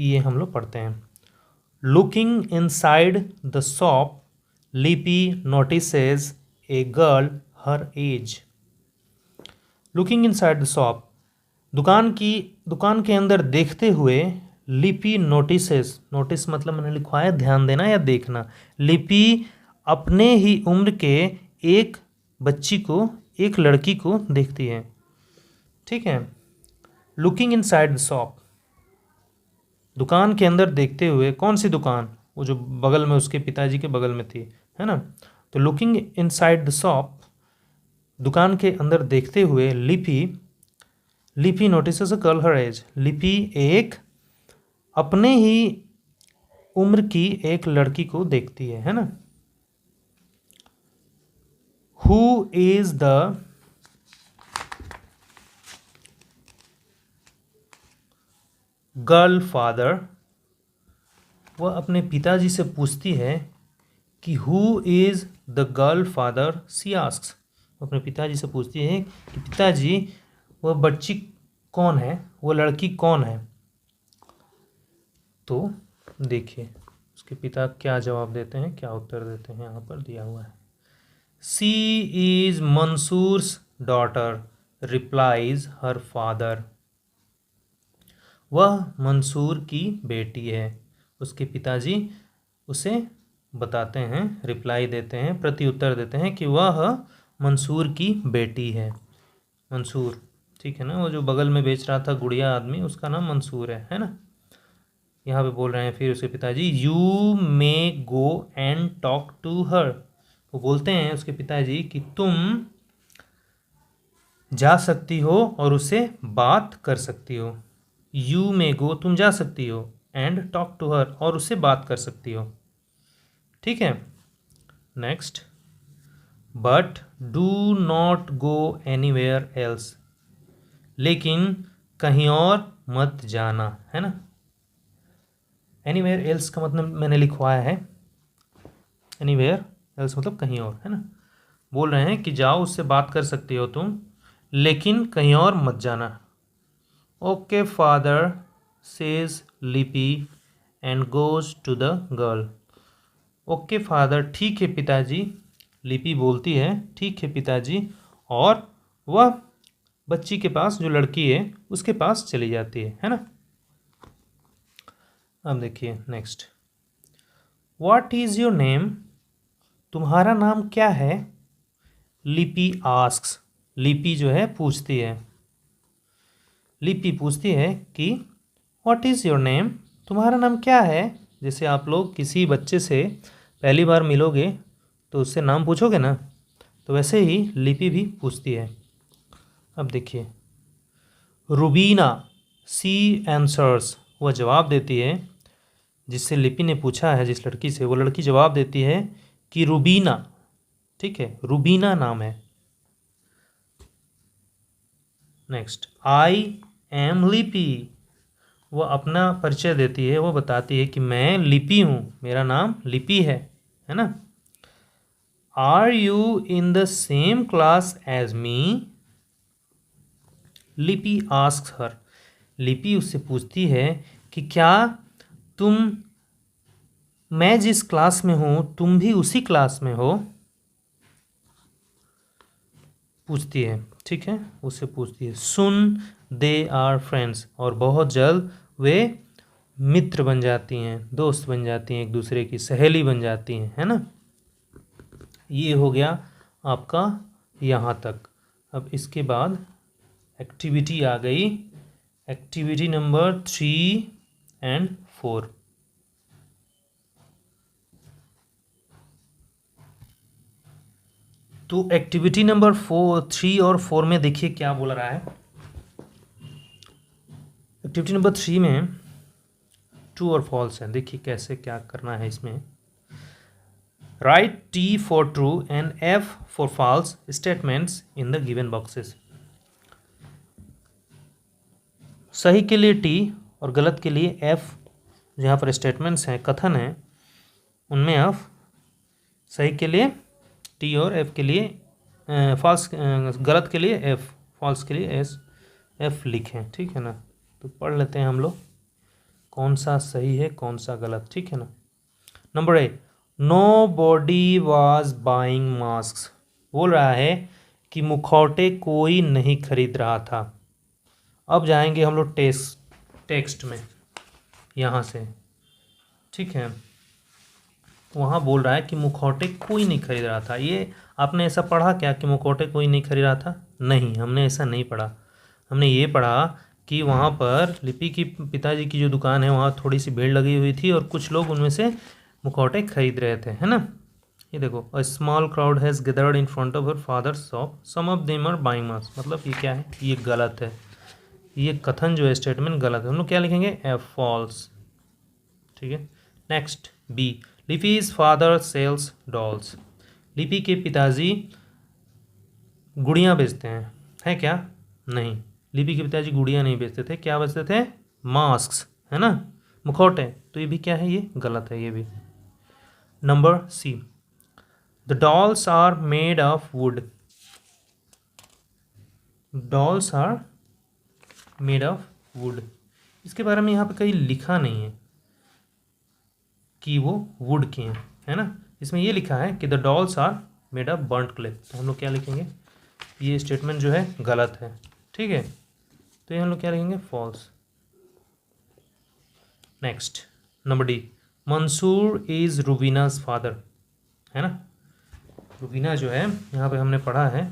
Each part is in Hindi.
ये हम लोग पढ़ते हैं। Looking inside the shop Lipi notices a girl her age. Looking inside the shop, दुकान के अंदर देखते हुए लिपि नोटिसेस, नोटिस मतलब मैंने लिखवाया है ध्यान देना या देखना, लिपि अपने ही उम्र के एक बच्ची को, एक लड़की को देखती है। ठीक है, लुकिंग इनसाइड द शॉप, दुकान के अंदर देखते हुए, कौन सी दुकान, वो जो बगल में उसके पिताजी के बगल में थी, है ना। तो लुकिंग इनसाइड द शॉप, दुकान के अंदर देखते हुए Lipi notices a girl her age, Lipi एक अपने ही उम्र की एक लड़की को देखती है ना। Who is the girl father, वह अपने पिताजी से पूछती है कि who is the girl father, she asks, अपने पिताजी से पूछती है कि पिताजी वह बच्ची कौन है, वो लड़की कौन है। तो देखिए उसके पिता क्या जवाब देते हैं, क्या उत्तर देते हैं, यहाँ पर दिया हुआ है। She is Mansoor's daughter, replies her father, वह मंसूर की बेटी है। उसके पिताजी उसे बताते हैं, रिप्लाई देते हैं, प्रत्युत्तर देते हैं कि वह मंसूर की बेटी है। मंसूर, ठीक है ना, वो जो बगल में बेच रहा था गुड़िया आदमी, उसका नाम मंसूर है ना। यहाँ पे बोल रहे हैं फिर उसके पिताजी, you may go and talk to her, वो बोलते हैं उसके पिताजी कि तुम जा सकती हो और उससे बात कर सकती हो। यू मे गो, तुम जा सकती हो, एंड टॉक टू हर, और उससे बात कर सकती हो। ठीक है, next, but do not go anywhere else, लेकिन कहीं और मत जाना, है ना। एनीवेयर एल्स का मतलब मैंने लिखवाया है, एनीवेयर एल्स मतलब कहीं और, है ना। बोल रहे हैं कि जाओ, उससे बात कर सकती हो तुम, लेकिन कहीं और मत जाना। Okay father says Lipi and goes to the girl. Okay father, ठीक है पिताजी, लिपि बोलती है ठीक है पिताजी, और वह बच्ची के पास, जो लड़की है उसके पास चली जाती है ना। अब देखिए next, what is your name, तुम्हारा नाम क्या है। लिपि आस्क्स, लिपि जो है पूछती है, लिपि पूछती है कि व्हाट इज़ योर नेम, तुम्हारा नाम क्या है। जैसे आप लोग किसी बच्चे से पहली बार मिलोगे तो उससे नाम पूछोगे ना, तो वैसे ही लिपि भी पूछती है। अब देखिए, रुबीना सी आंसर्स, वह जवाब देती है, जिससे लिपि ने पूछा है जिस लड़की से, वो लड़की जवाब देती है कि रुबीना, ठीक है, रुबीना नाम है। नेक्स्ट, आई एम लिपि, वो अपना परिचय देती है, वो बताती है कि मैं लिपि हूँ, मेरा नाम लिपि है ना। Are you in the same class as me, Lipi asks हर, लिपि उससे पूछती है कि क्या तुम, मैं जिस क्लास में हूँ तुम भी उसी क्लास में हो, पूछती है, ठीक है, उससे पूछती है। सुन दे आर फ्रेंड्स, और बहुत जल्द वे मित्र बन जाती हैं, दोस्त बन जाती हैं, एक दूसरे की सहेली बन जाती हैं, है ना। ये हो गया आपका यहाँ तक। अब इसके बाद एक्टिविटी आ गई, एक्टिविटी नंबर 3 एंड 4। तो एक्टिविटी नंबर 3 और 4 में देखिए क्या बोल रहा है। एक्टिविटी नंबर 3 में ट्रू और फॉल्स है, देखिए कैसे क्या करना है इसमें। Right T for true and F for false statements in the given boxes। सही के लिए T और गलत के लिए F, जहाँ पर स्टेटमेंट्स हैं, कथन हैं, उनमें F, सही के लिए T और F के लिए फॉल्स, गलत के लिए F, फॉल्स के लिए F लिखें, ठीक है ना। तो पढ़ लेते हैं हम लोग कौन सा सही है कौन सा गलत, ठीक है ना। Number A, nobody was buying mask, बोल रहा है कि मुखौटे कोई नहीं खरीद रहा था। अब जाएंगे हम लोग टेक्स्ट में यहाँ से, ठीक है। वहाँ बोल रहा है कि मुखौटे कोई नहीं खरीद रहा था। ये आपने ऐसा पढ़ा क्या कि मुखौटे कोई नहीं खरीद रहा था? नहीं, हमने ऐसा नहीं पढ़ा। हमने ये पढ़ा कि वहाँ पर लिपि की पिताजी की जो दुकान है वहाँ थोड़ी सी भीड़ लगी हुई थी और कुछ लोग उनमें से मुखौटे खरीद रहे थे, है ना। ये देखो, a small crowd has gathered in front of her father's shop, some of them are buying mask. मतलब ये क्या है? ये गलत है। ये कथन जो है स्टेटमेंट गलत है। हम लोग क्या लिखेंगे? एफ फॉल्स, ठीक है। Next B, Lipi's father sells dolls. Lipi के पिताजी गुड़ियाँ बेचते हैं, है क्या? नहीं, लिपि के पिताजी गुड़ियाँ नहीं बेचते थे। क्या बेचते थे? मास्क, है ना, मुखौटे। तो ये भी क्या है? ये गलत है ये भी। Number C, the dolls are made of wood. Dolls are made of wood, इसके बारे में यहाँ पे कहीं लिखा नहीं है कि वो वुड के हैं, है ना। इसमें ये लिखा है कि the dolls are made of burnt clay. तो हम लोग क्या लिखेंगे? ये स्टेटमेंट जो है गलत है, ठीक है। तो ये हम लोग क्या लिखेंगे? False. Next number D, Mansoor is Rubina's father, है ना। रुबीना जो है यहाँ पे हमने पढ़ा है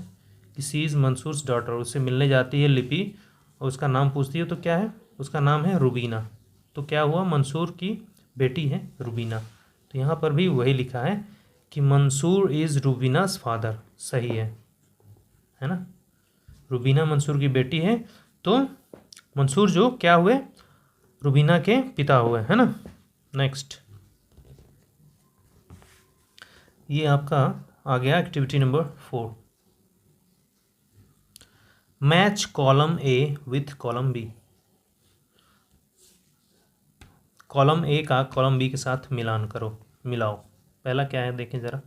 कि सी इज़ मंसूर्स डॉटर। उससे मिलने जाती है लिपि और उसका नाम पूछती है, तो क्या है? उसका नाम है रुबीना। तो क्या हुआ? मंसूर की बेटी है रुबीना। तो यहाँ पर भी वही लिखा है कि मंसूर इज़ रुबीनाज फादर, सही है ना। रुबीना मंसूर की बेटी है, तो मंसूर जो क्या हुए? रुबीना के पिता हुए, है ना। नेक्स्ट, ये आपका आ गया activity number 4। Match column A with column B. Column A का कॉलम बी के साथ मिलान करो, मिलाओ। पहला क्या है देखें ज़रा।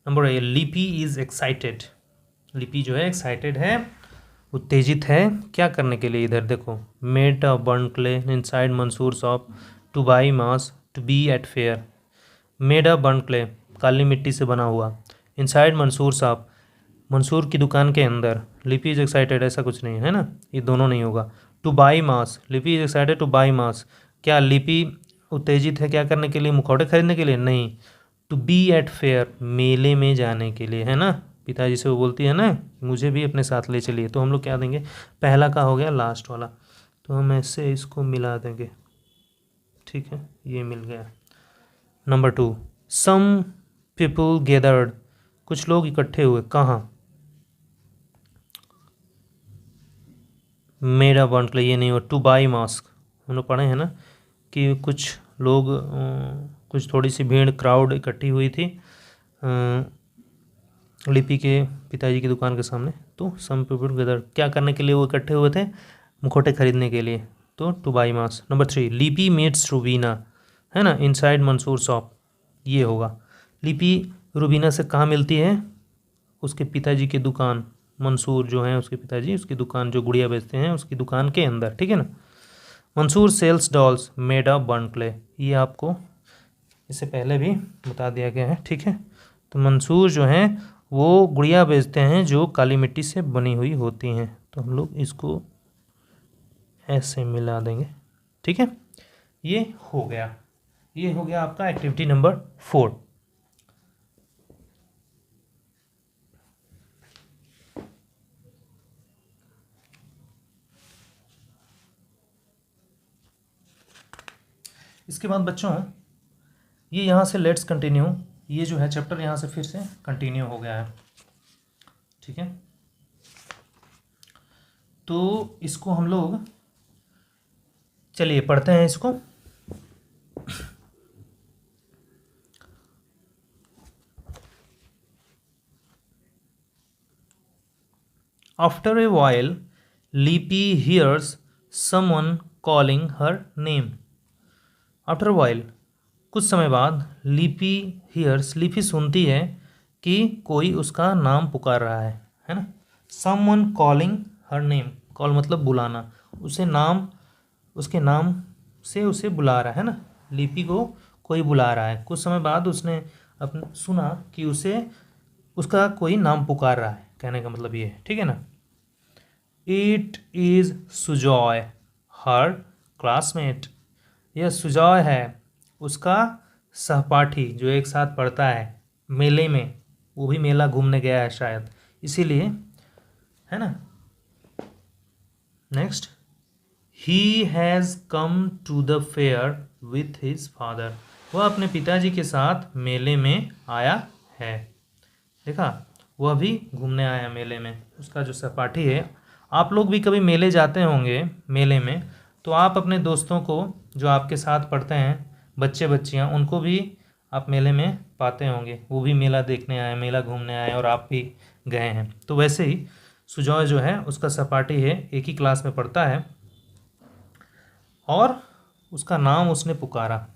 नंबर ए, लिपि इज़ एक्साइटेड। लिपि जो है एक्साइटेड है, उत्तेजित है। क्या करने के लिए? इधर देखो, made a burn clay inside Mansoor shop to buy mask to be at fair. Made a burn clay, काली मिट्टी से बना हुआ। इनसाइड मंसूर शॉप, मंसूर की दुकान के अंदर। लिपि इज़ एक्साइटेड, ऐसा कुछ नहीं है ना, ये दोनों नहीं होगा। टू बाई मास, लिपि इज़ एक्साइटेड टू बाई मास। क्या लिपि उत्तेजित है क्या करने के लिए? मुखौटे खरीदने के लिए? नहीं। टू बी एट फेयर, मेले में जाने के लिए, है ना। पिताजी से वो बोलती है ना, मुझे भी अपने साथ ले चलिए। तो हम लोग क्या देंगे? पहला का हो गया लास्ट वाला, तो हम ऐसे इसको मिला देंगे, ठीक है। ये मिल गया। Number 2, some people gathered. कुछ लोग इकट्ठे हुए, कहाँ? मेरा बर्न क्ले, ये नहीं हो। टू बाई मास्क, हम लोग पढ़े हैं ना कि कुछ लोग, कुछ थोड़ी सी भीड़, क्राउड इकट्ठी हुई थी लिपि के पिताजी की दुकान के सामने। तो सम पीपल गैदर्ड, क्या करने के लिए वो इकट्ठे हुए थे? मुखौटे खरीदने के लिए। तो टू बाई मास्क। नंबर 3, लिपि मीट्स रुबीना, है ना, इनसाइड मंसूर शॉप। ये होगा। लिपि रुबीना से कहाँ मिलती है? उसके पिताजी की दुकान, मंसूर जो है उसके पिताजी, उसकी दुकान जो गुड़िया बेचते हैं उसकी दुकान के अंदर, ठीक है ना। Mansoor sells dolls made of burn clay, ये आपको इससे पहले भी बता दिया गया है, ठीक है। तो मंसूर जो हैं वो गुड़िया बेचते हैं जो काली मिट्टी से बनी हुई होती हैं। तो हम लोग इसको ऐसे मिला देंगे, ठीक है। ये हो गया, ये हो गया आपका एक्टिविटी नंबर 4। इसके बाद बच्चों ये यहाँ से लेट्स कंटिन्यू, ये जो है चैप्टर यहाँ से फिर से कंटिन्यू हो गया है, ठीक है। तो इसको हम लोग चलिए पढ़ते हैं इसको। After a while Lipi hears someone calling her name. After while, कुछ समय बाद, लिपि हियर्स, लिपि सुनती है कि कोई उसका नाम पुकार रहा है ना। Someone calling her name, call मतलब बुलाना, उसे नाम, उसके नाम से उसे बुला रहा है ना, लिपि को कोई बुला रहा है। कुछ समय बाद उसने अपन सुना कि उसे उसका कोई नाम पुकार रहा है, कहने का मतलब ये है, ठीक है ना। It is Sujoy her classmate, यह सुजॉय है उसका सहपाठी जो एक साथ पढ़ता है मेले में, वो भी मेला घूमने गया है शायद, इसीलिए, है ना। Next, he has come to the fair with his father, वह अपने पिताजी के साथ मेले में आया है। देखा, वह भी घूमने आया मेले में, उसका जो सहपाठी है। आप लोग भी कभी मेले जाते होंगे, मेले में तो आप अपने दोस्तों को जो आपके साथ पढ़ते हैं, बच्चे बच्चियां, उनको भी आप मेले में पाते होंगे, वो भी मेला देखने आए, मेला घूमने आए और आप भी गए हैं। तो वैसे ही सुजॉय जो है उसका सहपाठी है, एक ही क्लास में पढ़ता है और उसका नाम उसने पुकारा।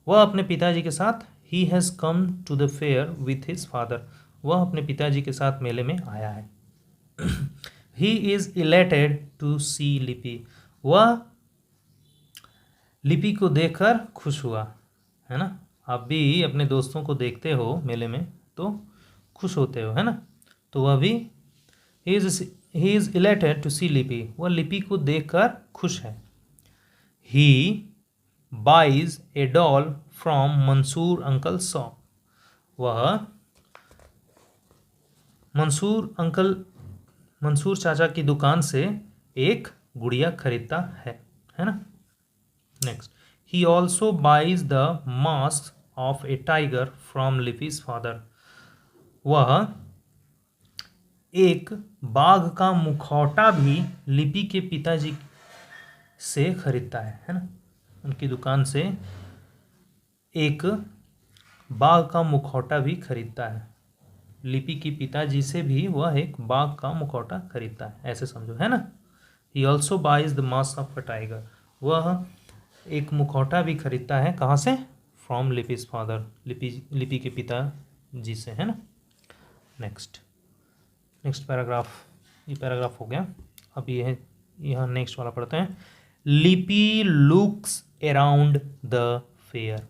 वह अपने पिताजी के साथ, he has come to the fair with his father, वह अपने पिताजी के साथ मेले में आया है। He is elated to see Lipi, वह लिपि को देखकर खुश हुआ, है ना। आप भी अपने दोस्तों को देखते हो मेले में तो खुश होते हो, है ना। तो वह भी he is elated to see Lipi, वह लिपि को देखकर खुश है। He buys a doll from Mansoor uncle shop, वह मंसूर चाचा की दुकान से एक गुड़िया खरीदता है ना। Next, he also buys the mask of a tiger from Lipi's father, वह एक बाघ का मुखौटा भी लिपि के पिताजी से खरीदता है ना। उनकी दुकान से एक बाघ का मुखौटा भी खरीदता है, लिपि की पिताजी से भी वह एक बाघ का मुखौटा खरीदता है, ऐसे समझो, है ना। He also buys the mask of a tiger, वह एक मुखौटा भी खरीदता है, कहाँ से, फ्रॉम लिपीज फादर, लिपि के पिताजी से, है ना। नेक्स्ट पैराग्राफ, ये पैराग्राफ हो गया। अब ये है, यहाँ नेक्स्ट वाला पढ़ते हैं। लिपि लुक्स अराउंड द फेयर,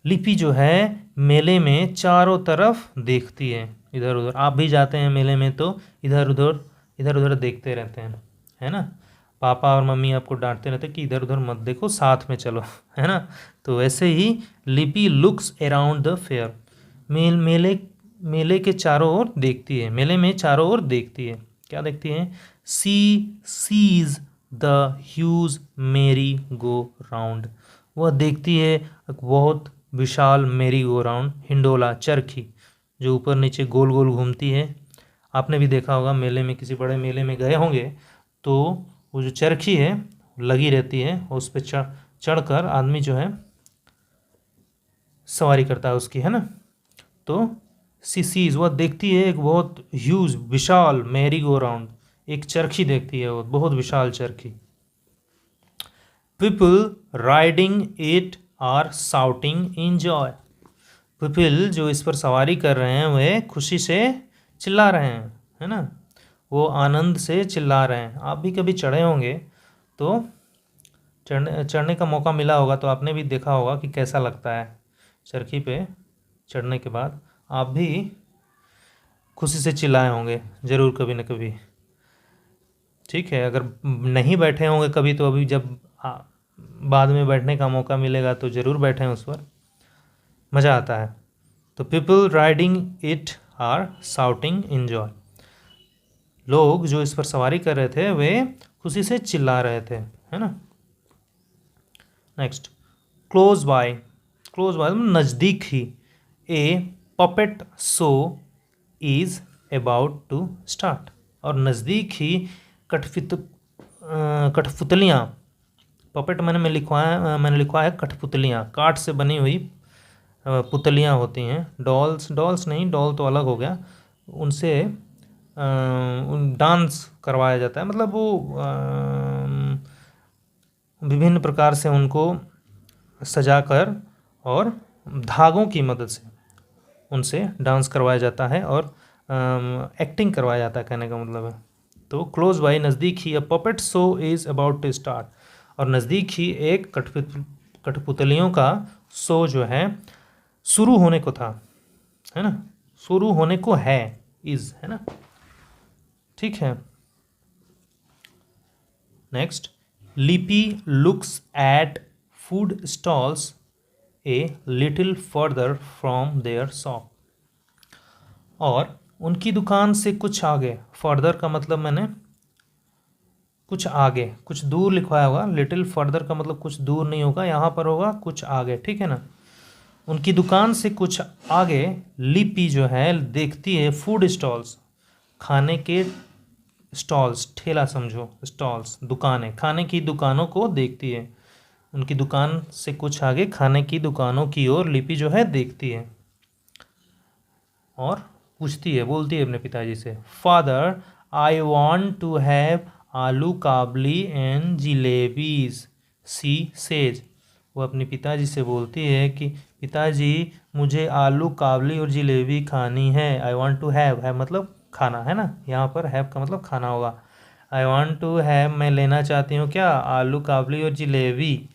लिपि जो है मेले में चारों तरफ देखती है, इधर उधर। आप भी जाते हैं मेले में तो इधर उधर देखते रहते हैं, है ना। पापा और मम्मी आपको डांटते रहते कि इधर उधर मत देखो, साथ में चलो, है ना। तो वैसे ही लिपि लुक्स अराउंड द फेयर, मेले के चारों ओर देखती है, मेले में चारों ओर देखती है। क्या देखती है, सी सीज द ह्यूज मेरी गो राउंड, वह देखती है एक बहुत विशाल मेरी गो राउंड, हिंडोला, चरखी, जो ऊपर नीचे गोल गोल घूमती है। आपने भी देखा होगा मेले में, किसी बड़े मेले में गए होंगे तो वो जो चरखी है लगी रहती है, उस पर चढ़कर आदमी जो है सवारी करता है उसकी, है ना। तो सीज, वह देखती है एक बहुत ह्यूज, विशाल मैरी गो राउंड, एक चरखी देखती है, वो बहुत विशाल चरखी। People riding it are shouting in joy, people जो इस पर सवारी कर रहे हैं वे खुशी से चिल्ला रहे हैं, है ना। वो आनंद से चिल्ला रहे हैं। आप भी कभी चढ़े होंगे तो चढ़ने का मौका मिला होगा तो आपने भी देखा होगा कि कैसा लगता है चरखी पे चढ़ने के बाद। आप भी खुशी से चिल्लाए होंगे ज़रूर कभी न कभी, ठीक है। अगर नहीं बैठे होंगे कभी तो अभी जब बाद में बैठने का मौका मिलेगा तो ज़रूर बैठें, उस पर मज़ा आता है। तो people riding it are shouting in joy, लोग जो इस पर सवारी कर रहे थे वे खुशी से चिल्ला रहे थे, है ना। नेक्स्ट, क्लोज बाय नज़दीक ही, a puppet show is about to start, और नज़दीक ही कठपुतलियाँ, पपेट मैंने लिखवा है कठपुतलियाँ, काठ से बनी हुई पुतलियाँ होती हैं, डॉल्स नहीं, डॉल तो अलग हो गया, उनसे डांस करवाया जाता है, मतलब वो विभिन्न प्रकार से उनको सजाकर और धागों की मदद से उनसे डांस करवाया जाता है और एक्टिंग करवाया जाता है, कहने का मतलब है। तो क्लोज बाय, नज़दीक ही, a puppet show is about to start, और नज़दीक ही एक कठपुतलियों का शो जो है शुरू होने को था, है ना, शुरू होने को है, इज, है ना, ठीक है। Next, Lipi looks at food stalls a little further from their shop. और उनकी दुकान से कुछ आगे, फर्दर का मतलब मैंने कुछ आगे, कुछ दूर लिखवाया होगा, लिटिल फर्दर का मतलब कुछ दूर नहीं होगा, यहाँ पर होगा कुछ आगे, ठीक है ना। उनकी दुकान से कुछ आगे लिपि जो है देखती है फूड स्टॉल्स, खाने के स्टॉल्स, ठेला समझो, स्टॉल्स दुकानें, खाने की दुकानों को देखती है। उनकी दुकान से कुछ आगे खाने की दुकानों की ओर लिपि जो है देखती है और पूछती है, बोलती है अपने पिताजी से, father I want to have aloo kabli and जिलेबीज, she says. वो अपने पिताजी से बोलती है कि पिताजी मुझे आलू काबली और जिलेबी खानी है। आई वॉन्ट टू हैव मतलब खाना, है ना, यहाँ पर हैव का मतलब खाना होगा। आई वॉन्ट टू हैव मैं लेना चाहती हूँ क्या, आलू काबली और जिलेबी।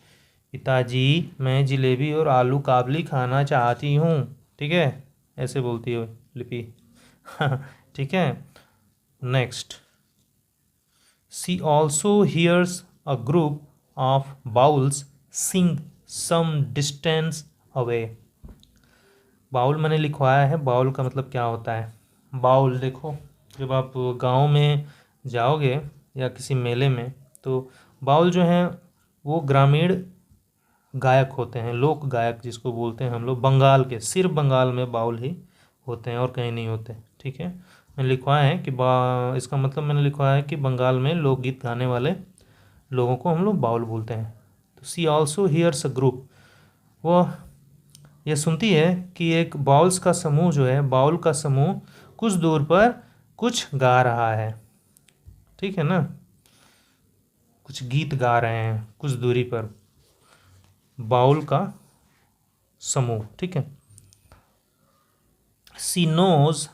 पिताजी मैं जिलेबी और आलू काबली खाना चाहती हूँ, ठीक है, ऐसे बोलती है लिपि। ठीक है। Next, she also hears a group of Bauls sing some distance away. Baul मैंने लिखवाया है, बाउल का मतलब क्या होता है। बाउल देखो, जब आप गांव में जाओगे या किसी मेले में, तो बाउल जो हैं वो ग्रामीण गायक होते हैं, लोक गायक जिसको बोलते हैं हम लोग, बंगाल के, सिर्फ बंगाल में बाउल ही होते हैं और कहीं नहीं होते, ठीक है। मैंने लिखवाया है कि इसका मतलब मैंने लिखवाया है कि बंगाल में लोकगीत गाने वाले लोगों को हम लोग बाउल बोलते हैं। तो सी ऑल्सो हियर्स अ ग्रुप, वो ये सुनती है कि एक बाउल्स का समूह जो है, बाउल का समूह कुछ दूर पर कुछ गा रहा है, ठीक है ना, कुछ गीत गा रहे हैं कुछ दूरी पर, बाउल का समूह, ठीक है। She knows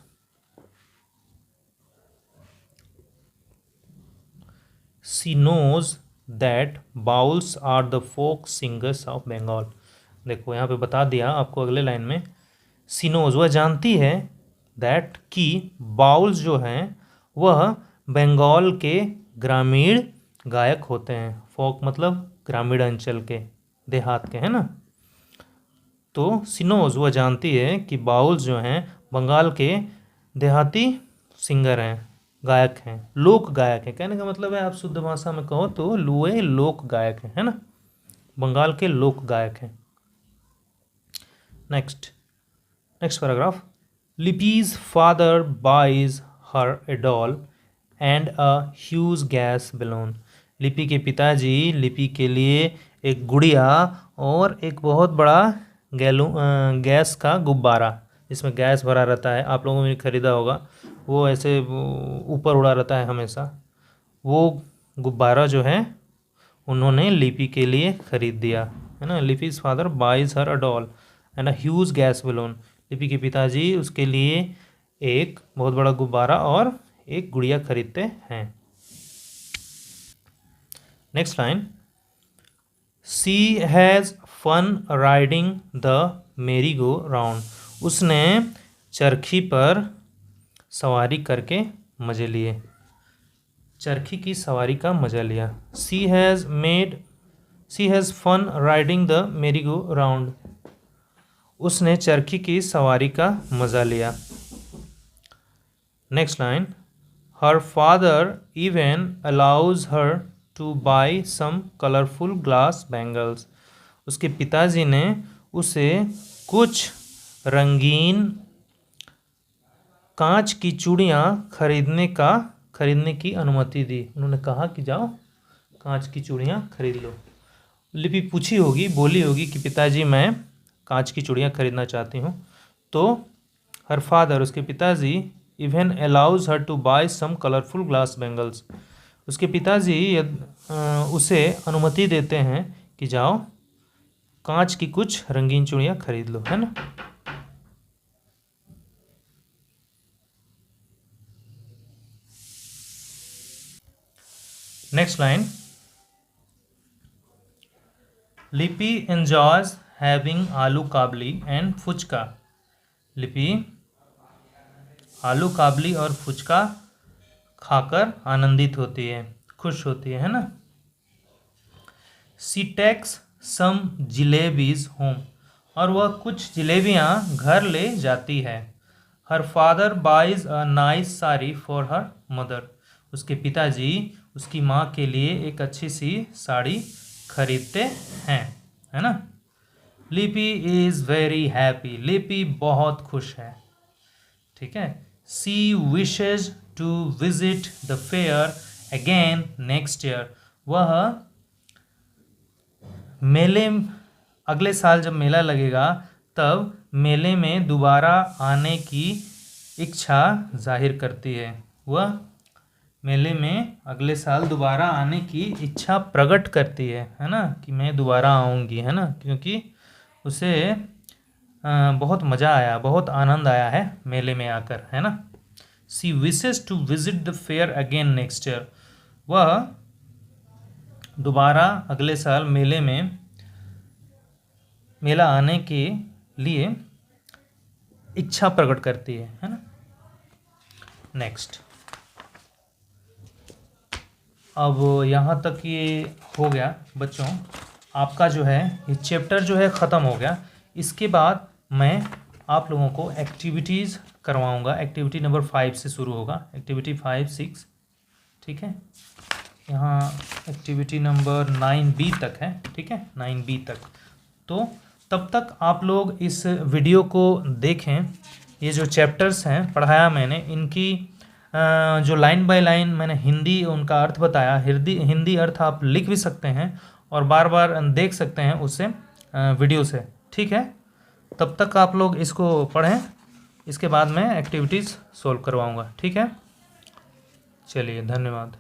she knows that Bauls are the folk singers of Bengal. देखो यहाँ पे बता दिया आपको अगले लाइन में, शी नोज वह जानती है, दैट कि बाउल्स जो हैं वह बंगाल के ग्रामीण गायक होते हैं। फोक मतलब ग्रामीण अंचल के, देहात के, है ना। तो सिनोज वह जानती है कि बाउल्स जो हैं बंगाल के देहाती सिंगर हैं, गायक हैं, लोक गायक हैं। कहने का मतलब है, आप शुद्ध भाषा में कहो तो लुए लोक गायक हैं, है ना, बंगाल के लोक गायक हैं। Next, next paragraph, Lipi's father buys her a doll and a huge gas balloon. Lipi के पिताजी लिपि के लिए एक गुड़िया और एक बहुत बड़ा गैस का गुब्बारा, जिसमें गैस भरा रहता है, आप लोगों ने खरीदा होगा, वो ऐसे ऊपर उड़ा रहता है हमेशा, वो गुब्बारा जो है उन्होंने लिपि के लिए खरीद दिया, है ना। Lipi's father buys her a doll and a huge gas balloon. Lipi के पिताजी उसके लिए एक बहुत बड़ा गुब्बारा और एक गुड़िया खरीदते हैं। Next line, she has fun riding the merry go round. उसने चरखी पर सवारी करके मज़े लिए, चरखी की सवारी का मज़ा लिया। She has fun riding the merry go round, उसने चरखी की सवारी का मज़ा लिया। Next line, her father even allows her to buy some colourful glass bangles. उसके पिताजी ने उसे कुछ रंगीन कांच की चूड़ियाँ खरीदने की अनुमति दी। उन्होंने कहा कि जाओ कांच की चूड़ियाँ खरीद लो। लिपि पूछी होगी, बोली होगी कि पिताजी मैं कांच की चूड़ियाँ खरीदना चाहती हूँ। तो हर फादर उसके पिताजी even allows her to buy some colourful glass bangles, उसके पिताजी उसे अनुमति देते हैं कि जाओ कांच की कुछ रंगीन चूड़ियाँ खरीद लो, है ना। नेक्स्ट लाइन, लिपि एंजॉयज हैविंग आलू काबली एंड फुचका। लिपि आलू काबली और फुचका खाकर आनंदित होती है, खुश होती है ना। She takes some jalebis home, और वह कुछ जिलेबियाँ घर ले जाती है। Her father buys a nice sari for her mother, उसके पिताजी उसकी माँ के लिए एक अच्छी सी साड़ी खरीदते हैं, है ना। लिपि इज़ वेरी हैप्पी, लिपि बहुत खुश है, ठीक है। She wishes to visit the fair again next year, वह मेले, अगले साल जब मेला लगेगा तब मेले में दोबारा आने की इच्छा जाहिर करती है। वह मेले में अगले साल दोबारा आने की इच्छा प्रकट करती है ना, कि मैं दोबारा आऊँगी, है ना, क्योंकि उसे बहुत मज़ा आया, बहुत आनंद आया है मेले में आकर, है ना। She wishes to visit the fair again next year, वह दोबारा अगले साल मेला आने के लिए इच्छा प्रकट करती है ना। नेक्स्ट, अब यहाँ तक ये हो गया बच्चों, आपका जो है ये चैप्टर जो है ख़त्म हो गया। इसके बाद मैं आप लोगों को एक्टिविटीज़ करवाऊँगा। एक्टिविटी नंबर 5 से शुरू होगा, एक्टिविटी 5, 6, ठीक है। यहाँ एक्टिविटी नंबर 9B तक है, ठीक है, 9B तक। तो तब तक आप लोग इस वीडियो को देखें। ये जो चैप्टर्स हैं पढ़ाया मैंने, इनकी जो लाइन बाय लाइन मैंने हिंदी उनका अर्थ बताया, हिंदी अर्थ आप लिख भी सकते हैं और बार बार देख सकते हैं उससे वीडियो से, ठीक है। तब तक आप लोग इसको पढ़ें, इसके बाद मैं एक्टिविटीज़ सॉल्व करवाऊँगा, ठीक है। चलिए, धन्यवाद।